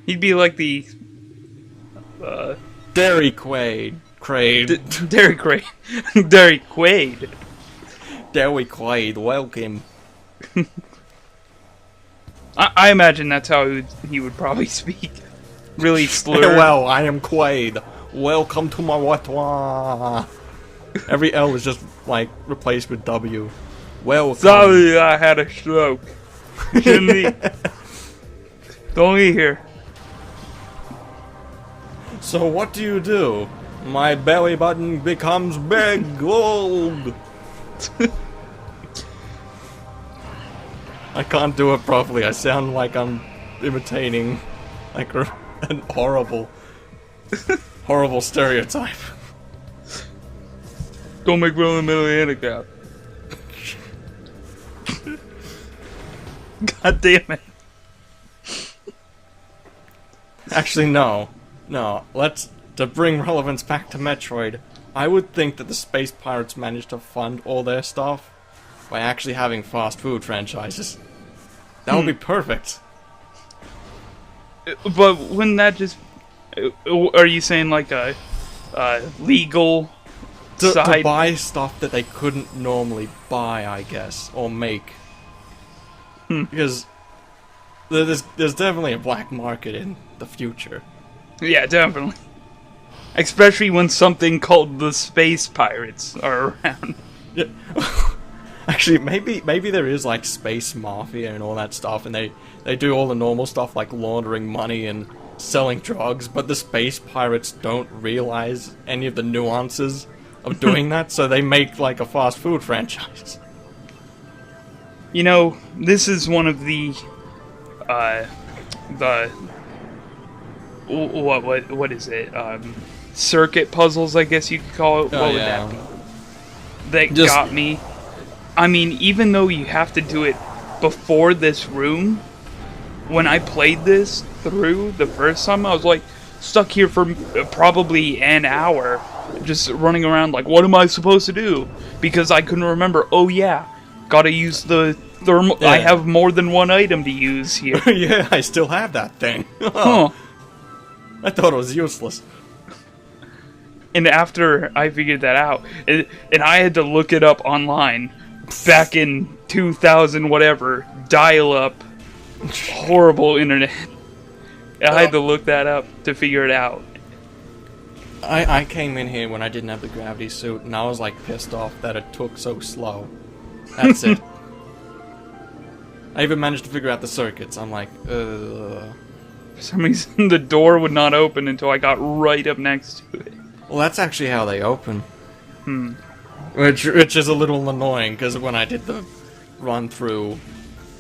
He'd be like the Dairy Quaid. Dairy Quaid. Dairy Quaid. Dairy Quaid, welcome. I imagine that's how he would probably speak. Really slurred. Well, I am Quaid. Welcome to my repertoire. Every L is just like replaced with W. Welcome. Sorry, I had a stroke. Shouldn't Don't eat here. So what do? My belly button becomes big gold. I can't do it properly. I sound like I'm imitating like an horrible stereotype. Don't make me in the middle of the handicap. God damn it. Actually, no. To bring relevance back to Metroid, I would think that the Space Pirates managed to fund all their stuff by actually having fast food franchises. That would be perfect. But wouldn't that just... Are you saying like a legal side? To buy stuff that they couldn't normally buy, I guess, or make. Because there's definitely a black market in the future. Yeah, definitely. Especially when something called the Space Pirates are around. Yeah. Actually, maybe there is like space mafia and all that stuff, and they do all the normal stuff like laundering money and selling drugs, but the space pirates don't realize any of the nuances of doing that, so they make like a fast food franchise. You know, this is one of the what is it? Circuit puzzles, I guess you could call it. What would that be? That got me. I mean, even though you have to do it before this room, when I played this through the first time, I was like stuck here for probably an hour, just running around like, what am I supposed to do? Because I couldn't remember. Oh yeah, gotta use the thermal. Yeah. I have more than one item to use here. Yeah, I still have that thing. Huh. I thought it was useless. And after I figured that out, and I had to look it up online, back in 2000 whatever, dial-up, horrible internet. I had to look that up to figure it out. I came in here when I didn't have the gravity suit, and I was like pissed off that it took so slow. That's it. I even managed to figure out the circuits. I'm like, ugh. For some reason, the door would not open until I got right up next to it. Well, that's actually how they open. Which is a little annoying, because when I did the run-through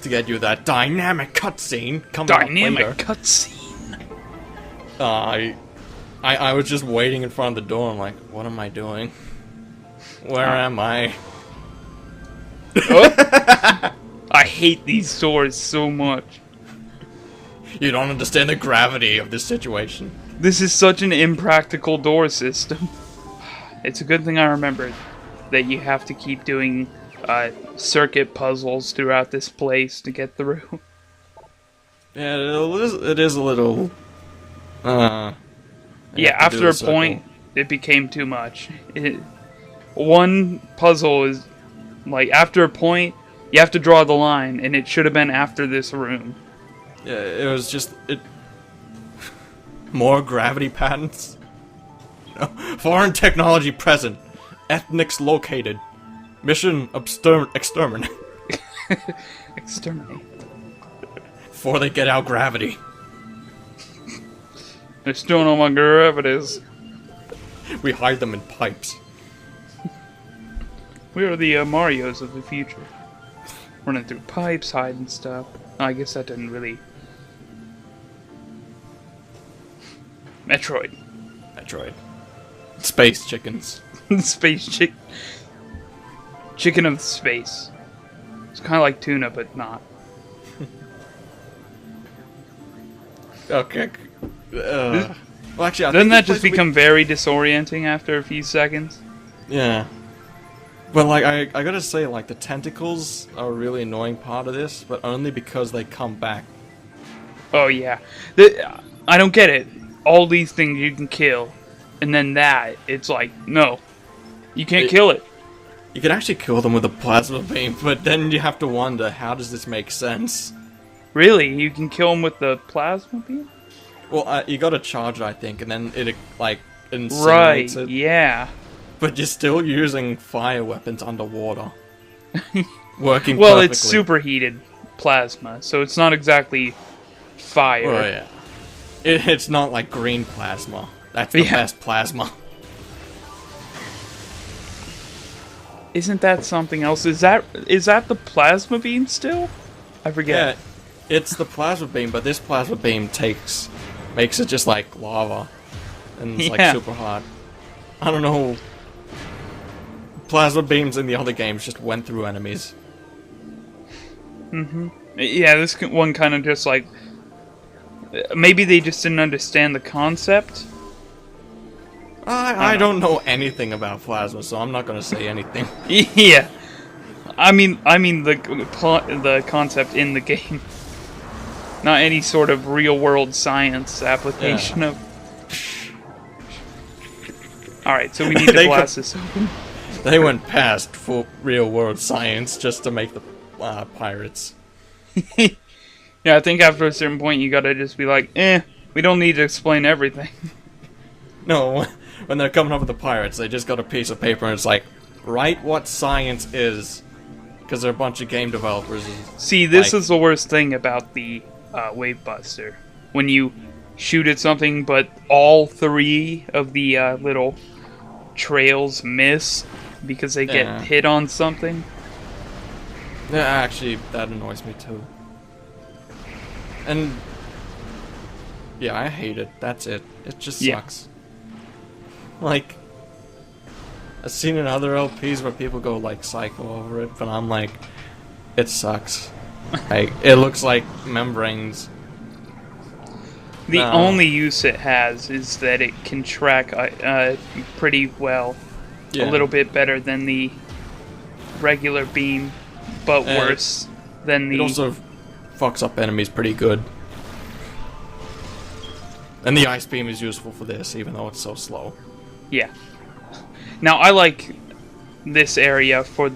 to get you that dynamic cutscene, Dynamic cutscene? I was just waiting in front of the door, I'm like, what am I doing? Where am I? Oh. I hate these doors so much. You don't understand the gravity of this situation. This is such an impractical door system. It's a good thing I remembered that you have to keep doing circuit puzzles throughout this place to get through. Yeah, it is a little... yeah, after a point, it became too much. One puzzle is... Like, after a point, you have to draw the line, and it should have been after this room. Yeah, it was just... More gravity patents. Foreign technology present. Ethnics located. Mission exterminate. Exterminate. Before they get out gravity. They're stealing all my gravities. We hide them in pipes. We are the Marios of the future. Running through pipes, hiding stuff. I guess that didn't really... Metroid. Space chickens. Space chicken. Chicken of space. It's kind of like tuna, but not. Okay. Well, actually, doesn't that just become very disorienting after a few seconds? Yeah. But, like, I gotta say, like, the tentacles are a really annoying part of this, but only because they come back. Oh yeah, I don't get it. All these things you can kill, and then it's like no, you can't kill it. You can actually kill them with a plasma beam, but then you have to wonder, how does this make sense? Really, you can kill them with the plasma beam? Well, you gotta charge it, I think, and then it like incinerates Right? it. Yeah. But you're still using fire weapons underwater. Working Well, perfectly. it's superheated plasma, so it's not exactly fire. Oh yeah. It's not like green plasma. That's the best plasma. Isn't that something else? Is that the plasma beam still? I forget. Yeah, it's the plasma beam, but this plasma beam makes it just like lava. And it's like super hot. I don't know. Plasma beams in the other games just went through enemies. Yeah, this one kind of just like... Maybe they just didn't understand the concept. I don't know anything about plasma, so I'm not gonna say anything. Yeah. I mean the concept in the game. Not any sort of real-world science application of... Alright, so we need to blast this open. They went past for real-world science just to make the pirates. Yeah, I think after a certain point you gotta just be like, we don't need to explain everything. No, when they're coming up with the pirates, they just got a piece of paper and it's like, write what science is. Because they're a bunch of game developers. See, this is the worst thing about the Wave Buster. When you shoot at something, but all three of the little trails miss because they get hit on something. Yeah, actually, that annoys me too. And yeah, I hate it. That's it. It just sucks. Like, I've seen in other LPs where people go like psycho over it, but I'm like, it sucks. Like, it looks like membranes. The only use it has is that it can track pretty well. A little bit better than the regular beam, but worse than the... It also fucks up enemies pretty good. And the ice beam is useful for this, even though it's so slow. Yeah. Now, I like this area for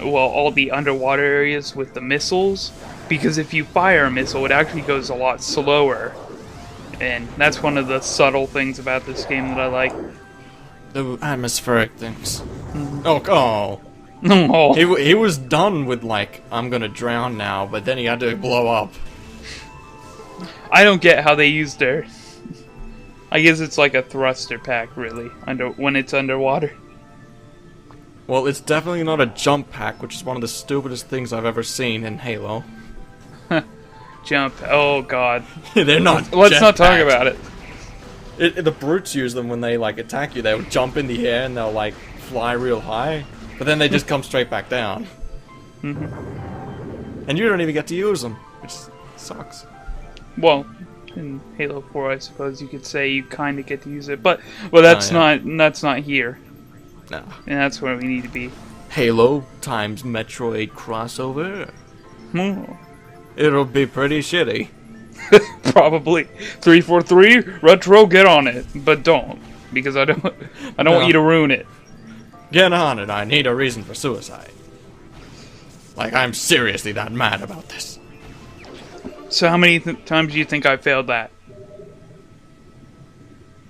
all the underwater areas with the missiles, because if you fire a missile, it actually goes a lot slower. And that's one of the subtle things about this game that I like. The atmospheric things. Mm-hmm. Oh. Oh. He was done with, like, I'm gonna drown now, but then he had to blow up. I don't get how they used her. I guess it's like a thruster pack, really, when it's underwater. Well, it's definitely not a jump pack, which is one of the stupidest things I've ever seen in Halo. Jump. Oh, God. They're not Let's not talk about it. The brutes use them when they, like, attack you. They'll jump in the air and they'll, like, fly real high. But then they just come straight back down. And you don't even get to use them, which sucks. Well, in Halo 4, I suppose you could say you kind of get to use it, but that's not here. No. And that's where we need to be. Halo times Metroid crossover. Oh. It'll be pretty shitty. Probably. 343 Retro, get on it, but don't, because I don't want you to ruin it. Get on it. I need a reason for suicide. Like, I'm seriously that mad about this. So how many times do you think I failed that?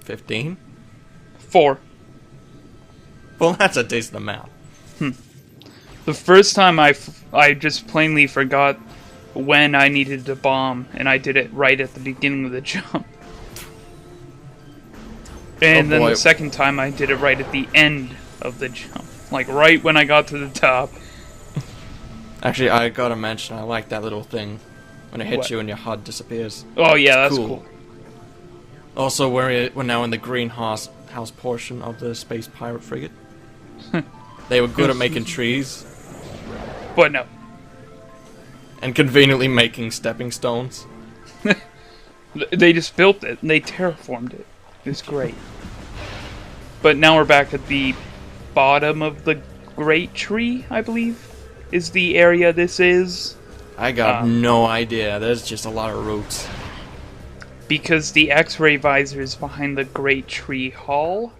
15? 4. Well, that's a decent amount. The first time I just plainly forgot when I needed to bomb, and I did it right at the beginning of the jump. And then the second time I did it right at the end of the jump. Like right when I got to the top. Actually, I gotta mention, I like that little thing. When it hits you and your HUD disappears. Oh yeah, that's cool. Also, we're now in the greenhouse portion of the Space Pirate Frigate. They were good at making trees. But no. And conveniently making stepping stones. They just built it. They terraformed it. It's great. But now we're back at the bottom of the Great Tree, I believe, is the area this is. I got no idea. There's just a lot of roots. because the X-ray visor is behind the Great Tree Hall.